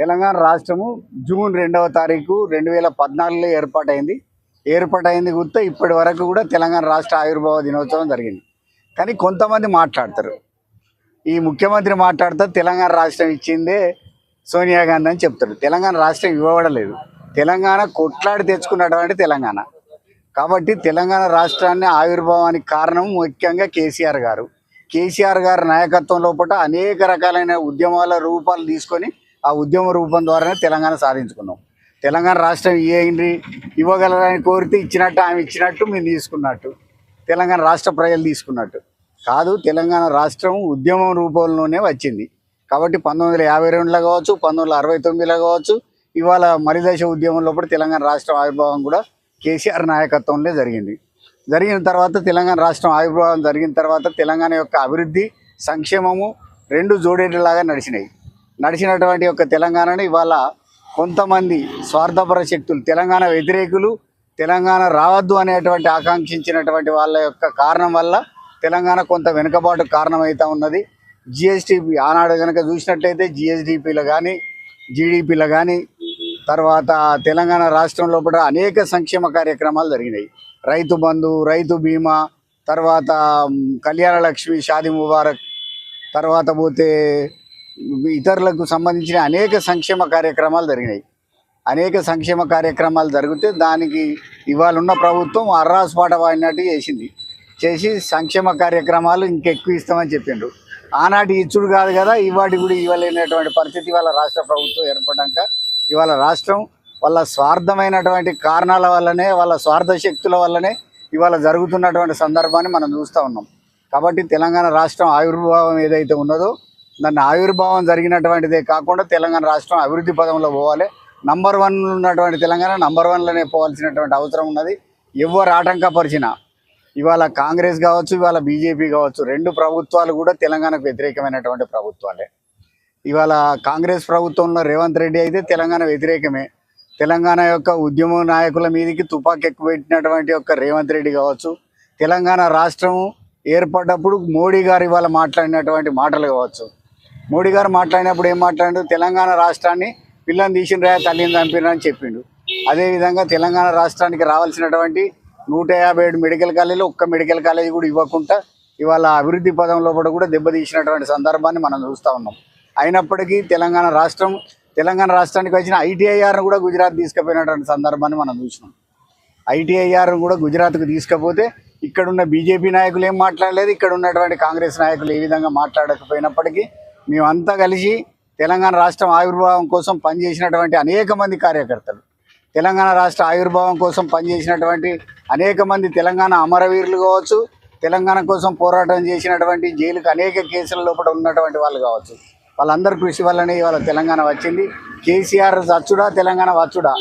తెలంగాణ రాష్ట్రము జూన్ 2వ తారీఖు 2014లో ఏర్పాటైంది గుర్తు ఇప్పటి వరకు కూడా తెలంగాణ రాష్ట్ర ఆవిర్భావ దినోత్సవం జరిగింది. కానీ కొంతమంది మాట్లాడతారు, ఈ ముఖ్యమంత్రి మాట్లాడుతూ తెలంగాణ రాష్ట్రం ఇచ్చిందే సోనియా గాంధీ అని చెప్తాడు. తెలంగాణ రాష్ట్రం ఇవ్వబడలేదు, తెలంగాణ కొట్లాడి తెచ్చుకున్నటువంటి తెలంగాణ. కాబట్టి తెలంగాణ రాష్ట్రాన్ని ఆవిర్భావానికి కారణం ముఖ్యంగా కేసీఆర్ గారి నాయకత్వం లోపల అనేక రకాలైన ఉద్యమాల రూపాలు తీసుకొని ఆ ఉద్యమ రూపం ద్వారానే తెలంగాణ సాధించుకున్నాం. తెలంగాణ రాష్ట్రం ఇవ్వగలరని కోరితే ఇచ్చినట్టు ఆమె ఇచ్చినట్టు మేము తీసుకున్నట్టు, తెలంగాణ రాష్ట్ర ప్రజలు తీసుకున్నట్టు కాదు. తెలంగాణ రాష్ట్రం ఉద్యమం రూపంలోనే వచ్చింది. కాబట్టి 1952లో కావచ్చు, 1969లో కావచ్చు, ఇవాళ మరిదశ ఉద్యమం లోపల తెలంగాణ రాష్ట్రం ఆవిర్భావం కూడా కేసీఆర్ నాయకత్వంలో జరిగిన తర్వాత తెలంగాణ రాష్ట్రం ఆవిర్భావం జరిగిన తర్వాత తెలంగాణ యొక్క అభివృద్ధి సంక్షేమము రెండు జోడేట్లాగా నడిచినటువంటి యొక్క తెలంగాణను ఇవాళ కొంతమంది స్వార్థపర శక్తులు, తెలంగాణ వ్యతిరేకులు, తెలంగాణ రావద్దు అనేటువంటి ఆకాంక్షించినటువంటి వాళ్ళ యొక్క కారణం వల్ల తెలంగాణ కొంత వెనుకబాటు కారణమవుతూ ఉన్నది. జిఎస్డిపి ఆనాడు కనుక చూసినట్లయితే జిఎస్డిపిలో కానీ జీడిపిలో కానీ తర్వాత తెలంగాణ రాష్ట్రం లోపల అనేక సంక్షేమ కార్యక్రమాలు జరిగినాయి. రైతు బంధు, రైతు బీమా, తర్వాత కళ్యాణ లక్ష్మి, షాదీ ముబారక్, తర్వాత పోతే ఇతరులకు సంబంధించిన అనేక సంక్షేమ కార్యక్రమాలు జరిగినాయి. అనేక సంక్షేమ కార్యక్రమాలు జరిగితే దానికి ఇవాళ ఉన్న ప్రభుత్వం అర్రాసుపాట వాడినట్టు చేసి సంక్షేమ కార్యక్రమాలు ఇంకెక్కువ ఇస్తామని చెప్పిండ్రు. ఆనాటి ఇచ్చుడు కాదు కదా, ఇవాటి కూడా ఇవ్వలేనటువంటి పరిస్థితి ఇవాళ రాష్ట్ర ప్రభుత్వం ఏర్పడ్డాక ఇవాళ రాష్ట్రం వాళ్ళ స్వార్థమైనటువంటి కారణాల వల్లనే, వాళ్ళ స్వార్థ శక్తుల వల్లనే ఇవాళ జరుగుతున్నటువంటి సందర్భాన్ని మనం చూస్తూ ఉన్నాం. కాబట్టి తెలంగాణ రాష్ట్రం ఆవిర్భావం ఏదైతే ఉన్నదో దాన్ని ఆవిర్భావం జరిగినటువంటిదే కాకుండా తెలంగాణ రాష్ట్రం అభివృద్ధి పదంలో పోవాలి. నంబర్ 1 ఉన్నటువంటి తెలంగాణ నంబర్ 1లోనే పోవాల్సినటువంటి అవసరం ఉన్నది. ఎవరు ఆటంకపరిచినా ఇవాళ కాంగ్రెస్ కావచ్చు, ఇవాళ బీజేపీ కావచ్చు, రెండు ప్రభుత్వాలు కూడా తెలంగాణకు వ్యతిరేకమైనటువంటి ప్రభుత్వాలే. ఇవాళ కాంగ్రెస్ ప్రభుత్వంలో రేవంత్ రెడ్డి అయితే తెలంగాణ వ్యతిరేకమే. తెలంగాణ యొక్క ఉద్యమ నాయకుల మీదకి తుపాకీ ఎక్కుపెట్టినటువంటి యొక్క రేవంత్ రెడ్డి కావచ్చు, తెలంగాణ రాష్ట్రం ఏర్పడ్డప్పుడు మోడీ గారు ఇవాళ మాట్లాడినటువంటి మాటలు కావచ్చు. మోడీ గారు మాట్లాడినప్పుడు ఏం మాట్లాడు, తెలంగాణ రాష్ట్రాన్ని పిల్లని తీసిన తల్లిని చంపిన అని చెప్పిండు. అదేవిధంగా తెలంగాణ రాష్ట్రానికి రావాల్సినటువంటి 157 మెడికల్ కాలేజీలు ఒక్క మెడికల్ కాలేజీ కూడా ఇవ్వకుండా ఇవాళ అభివృద్ధి పదం లోపల కూడా దెబ్బతీసినటువంటి సందర్భాన్ని మనం చూస్తూ ఉన్నాం. అయినప్పటికీ తెలంగాణ రాష్ట్రానికి వచ్చిన ఐటీఐఆర్ను కూడా గుజరాత్ తీసుకుపోయినటువంటి సందర్భాన్ని మనం చూసినాం. ఐటీఐఆర్ను కూడా గుజరాత్కు తీసుకపోతే ఇక్కడున్న బీజేపీ నాయకులు ఏం మాట్లాడలేదు, ఇక్కడ ఉన్నటువంటి కాంగ్రెస్ నాయకులు ఏ విధంగా మాట్లాడకపోయినప్పటికీ మేమంతా కలిసి తెలంగాణ రాష్ట్రం ఆవిర్భావం కోసం పనిచేసినటువంటి అనేక మంది కార్యకర్తలు, తెలంగాణ రాష్ట్ర ఆవిర్భావం కోసం పనిచేసినటువంటి అనేక మంది తెలంగాణ అమరవీరులు కావచ్చు, తెలంగాణ కోసం పోరాటం చేసినటువంటి జైలుకు అనేక కేసుల లోపల ఉన్నటువంటి వాళ్ళు కావచ్చు, వాళ్ళందరి కృషి వల్లనే ఇవాళ తెలంగాణ వచ్చింది. కేసీఆర్ చచ్చుడా తెలంగాణ వచ్చుడా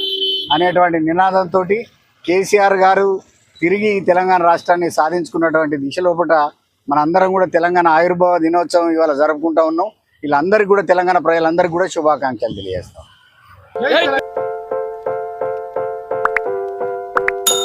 అనేటువంటి నినాదంతో కేసీఆర్ గారు తిరిగి తెలంగాణ రాష్ట్రాన్ని సాధించుకున్నటువంటి దిశ లోపల మనందరం కూడా తెలంగాణ ఆవిర్భావ దినోత్సవం ఇవాళ జరుపుకుంటూ ఉన్నాం. వీళ్ళందరికీ కూడా తెలంగాణ ప్రజలందరికీ కూడా శుభాకాంక్షలు తెలియజేస్తాం.